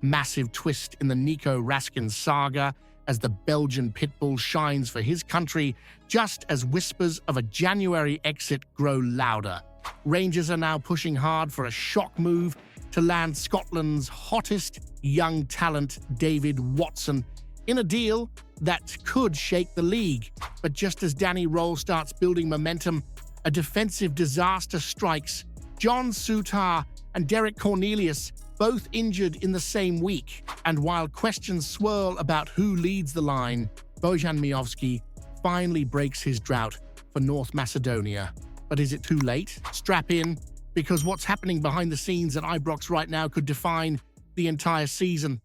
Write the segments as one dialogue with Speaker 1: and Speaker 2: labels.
Speaker 1: Massive twist in the Nico Raskin saga as the Belgian pitbull shines for his country just as whispers of a January exit grow louder. Rangers are now pushing hard for a shock move to land Scotland's hottest young talent, David Watson, in a deal that could shake the league. But just as Danny Rohl starts building momentum, a defensive disaster strikes. John Souttar and Derek Cornelius both injured in the same week. And while questions swirl about who leads the line, Bojan Miovski finally breaks his drought for North Macedonia. But is it too late? Strap in, because what's happening behind the scenes at Ibrox right now could define the entire season.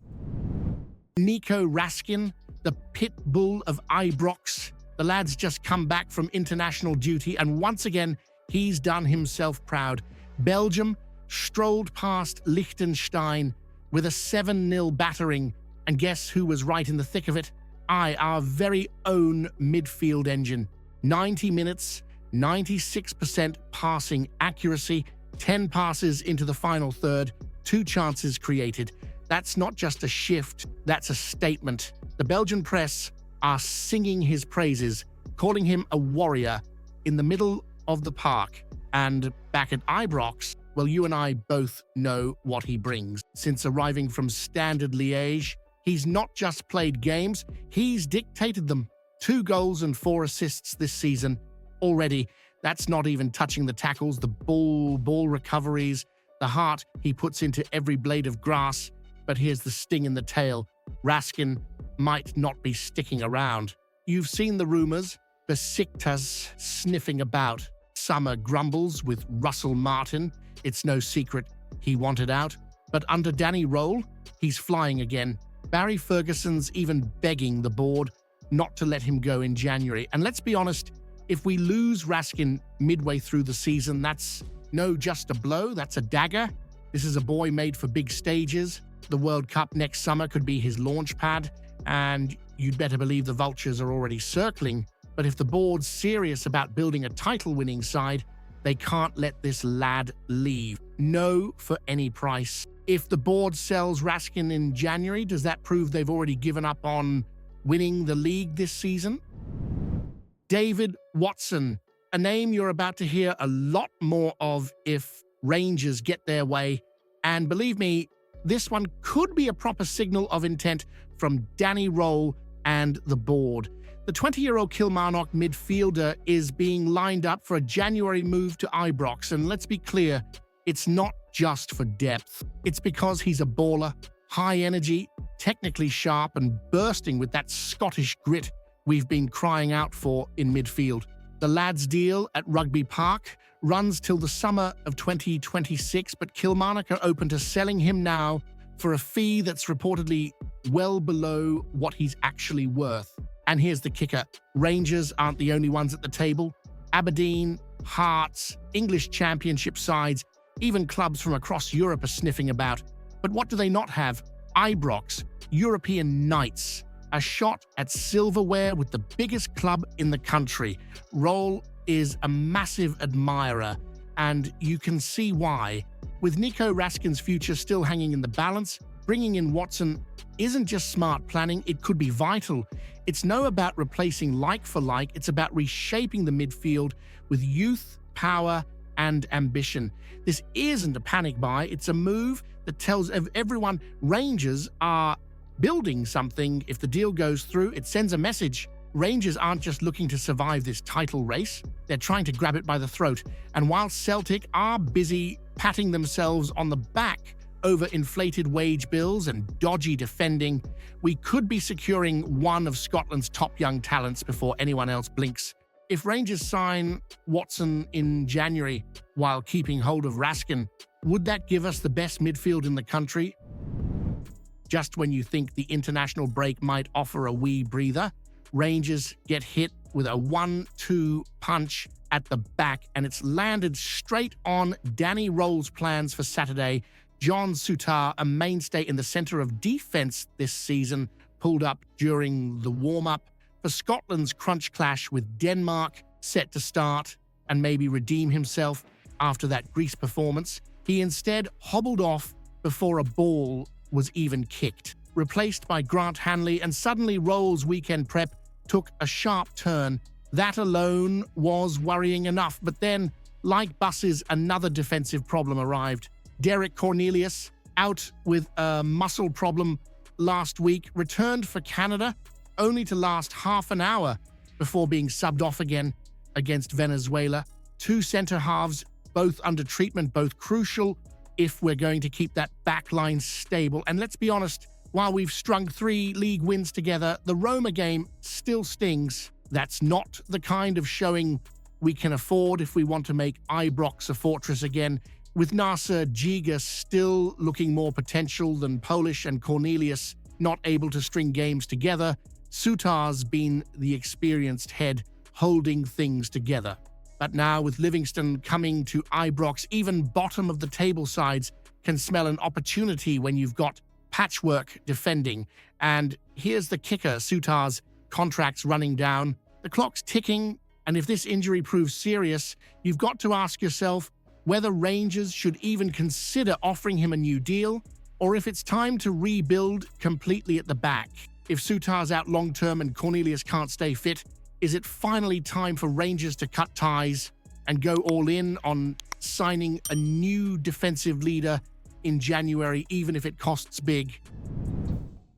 Speaker 1: Nico Raskin, the pit bull of Ibrox. The lad's just come back from international duty, and once again, he's done himself proud. Belgium strolled past Liechtenstein with a 7-0 battering, and guess who was right in the thick of it? Our very own midfield engine. 90 minutes, 96% passing accuracy, 10 passes into the final third, 2 chances created. That's not just a shift, that's a statement. The Belgian press are singing his praises, calling him a warrior in the middle of the park. And back at Ibrox, well, you and I both know what he brings. Since arriving from Standard Liège, he's not just played games, he's dictated them. 2 goals and 4 assists this season. Already, that's not even touching the tackles, the ball recoveries, the heart he puts into every blade of grass. But here's the sting in the tail. Raskin might not be sticking around. You've seen the rumors, Besiktas sniffing about. Summer grumbles with Russell Martin. It's no secret he wanted out. But under Danny Rohl, he's flying again. Barry Ferguson's even begging the board not to let him go in January. And let's be honest, if we lose Raskin midway through the season, that's no just a blow, that's a dagger. This is a boy made for big stages. The World Cup next summer could be his launch pad, and you'd better believe the vultures are already circling. But if the board's serious about building a title-winning side, they can't let this lad leave. No for any price. If the board sells Raskin in January, does that prove they've already given up on winning the league this season? David Watson, a name you're about to hear a lot more of if Rangers get their way. And believe me, this one could be a proper signal of intent from Danny Rohl and the board. The 20-year-old Kilmarnock midfielder is being lined up for a January move to Ibrox, and let's be clear, it's not just for depth. It's because he's a baller, high energy, technically sharp, and bursting with that Scottish grit we've been crying out for in midfield. The lad's deal at Rugby Park runs till the summer of 2026, but Kilmarnock are open to selling him now for a fee that's reportedly well below what he's actually worth. And here's the kicker. Rangers aren't the only ones at the table. Aberdeen, Hearts, English Championship sides, even clubs from across Europe are sniffing about. But what do they not have? Ibrox, European Knights, a shot at silverware with the biggest club in the country. Rohl is a massive admirer, and you can see why. With Nico Raskin's future still hanging in the balance, bringing in Watson isn't just smart planning, it could be vital. It's no about replacing like for like, it's about reshaping the midfield with youth, power, and ambition. This isn't a panic buy, it's a move that tells everyone Rangers are building something. If the deal goes through, it sends a message. Rangers aren't just looking to survive this title race, they're trying to grab it by the throat. And while Celtic are busy patting themselves on the back over inflated wage bills and dodgy defending, we could be securing one of Scotland's top young talents before anyone else blinks. If Rangers sign Watson in January while keeping hold of Raskin, would that give us the best midfield in the country? Just when you think the international break might offer a wee breather, Rangers get hit with a 1-2 punch at the back, and it's landed straight on Danny Rohl's plans for Saturday. John Souttar, a mainstay in the centre of defence this season, pulled up during the warm-up for Scotland's crunch clash with Denmark, set to start and maybe redeem himself after that Greece performance. He instead hobbled off before a ball was even kicked. Replaced by Grant Hanley, and suddenly Rohl's weekend prep took a sharp turn. That alone was worrying enough, but then, like buses, another defensive problem arrived. Derek Cornelius, out with a muscle problem last week, returned for Canada, only to last half an hour before being subbed off again against Venezuela. Two centre halves, both under treatment, both crucial if we're going to keep that back line stable. And let's be honest, while we've strung 3 league wins together, the Roma game still stings. That's not the kind of showing we can afford if we want to make Ibrox a fortress again. With Nasser Giga still looking more potential than Polish and Cornelius not able to string games together, Souttar's been the experienced head holding things together. But now with Livingston coming to Ibrox, even bottom of the table sides can smell an opportunity when you've got patchwork defending. And here's the kicker: Souttar's contract's running down, the clock's ticking, and if this injury proves serious, you've got to ask yourself whether Rangers should even consider offering him a new deal, or if it's time to rebuild completely at the back. If Souttar's out long-term and Cornelius can't stay fit, is it finally time for Rangers to cut ties and go all in on signing a new defensive leader in January, even if it costs big?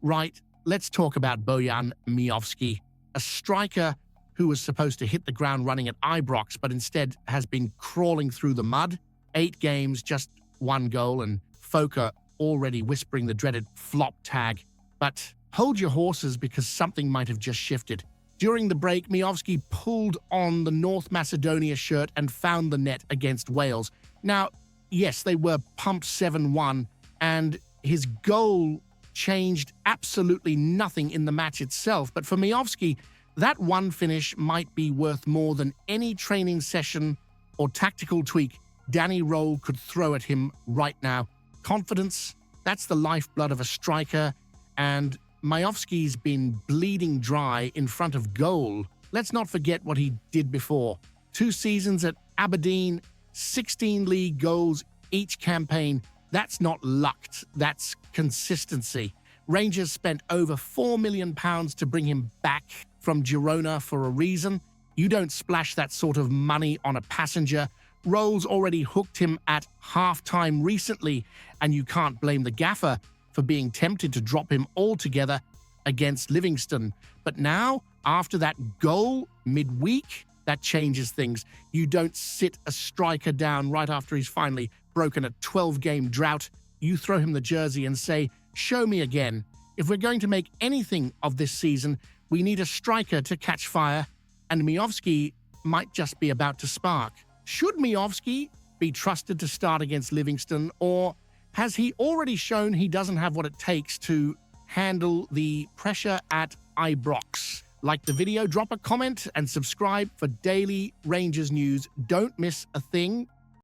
Speaker 1: Right, let's talk about Bojan Miovski, a striker who was supposed to hit the ground running at Ibrox, but instead has been crawling through the mud. 8 games, just 1 goal, and Foka already whispering the dreaded flop tag. But hold your horses, because something might have just shifted. During the break, Miovski pulled on the North Macedonia shirt and found the net against Wales. Now, yes, they were pumped 7-1, and his goal changed absolutely nothing in the match itself. But for Miovski, that one finish might be worth more than any training session or tactical tweak Danny Rohl could throw at him right now. Confidence, that's the lifeblood of a striker, and Miovski's been bleeding dry in front of goal. Let's not forget what he did before. 2 seasons at Aberdeen, 16 league goals each campaign. That's not luck, that's consistency. Rangers spent over £4 million to bring him back from Girona for a reason. You don't splash that sort of money on a passenger. Rohl's already hooked him at half-time recently, and you can't blame the gaffer for being tempted to drop him altogether against Livingston. But now, after that goal midweek, that changes things. You don't sit a striker down right after he's finally broken a 12-game drought. You throw him the jersey and say, show me again. If we're going to make anything of this season, we need a striker to catch fire, and Miovski might just be about to spark. Should Miovski be trusted to start against Livingston, or has he already shown he doesn't have what it takes to handle the pressure at Ibrox? Like the video, drop a comment, and subscribe for daily Rangers news. Don't miss a thing.